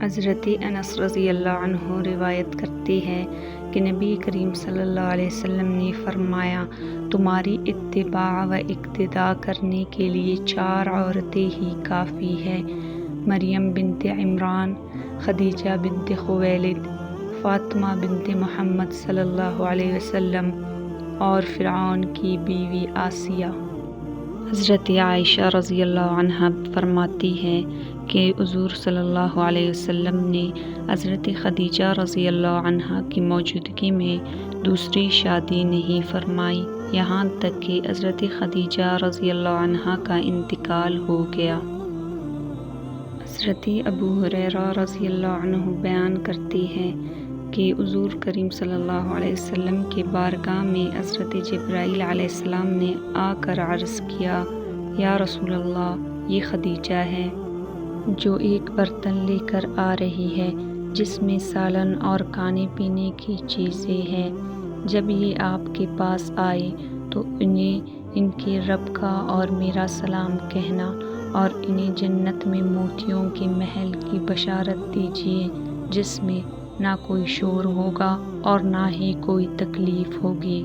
حضرت انس رضی اللہ عنہ روایت کرتے ہیں کہ نبی کریم صلی اللہ علیہ وسلم نے فرمایا، تمہاری اتباع و اقتداء کرنے کے لیے 4 عورتیں ہی کافی ہیں: مریم بنت عمران، خدیجہ بنت خویلد، فاطمہ بنت محمد صلی اللہ علیہ وسلم اور فرعون کی بیوی آسیہ۔ حضرت عائشہ رضی اللہ عنہا فرماتی ہیں کہ حضور صلی اللہ علیہ وسلم نے حضرت خدیجہ رضی اللہ عنہا کی موجودگی میں دوسری شادی نہیں فرمائی، یہاں تک کہ حضرت خدیجہ رضی اللہ عنہا کا انتقال ہو گیا۔ حضرت ابو ہریرہ رضی اللہ عنہ بیان کرتے ہیں کہ حضور کریم صلی اللہ علیہ وسلم کے بارگاہ میں حضرت جبرائیل علیہ السلام نے آ کر عرض کیا، یا رسول اللہ، یہ خدیجہ ہے جو ایک برتن لے کر آ رہی ہے جس میں سالن اور کھانے پینے کی چیزیں ہیں۔ جب یہ آپ کے پاس آئے تو انہیں ان کے رب کا اور میرا سلام کہنا اور انہیں جنت میں موتیوں کے محل کی بشارت دیجیے جس میں نہ کوئی شور ہوگا اور نہ ہی کوئی تکلیف ہوگی۔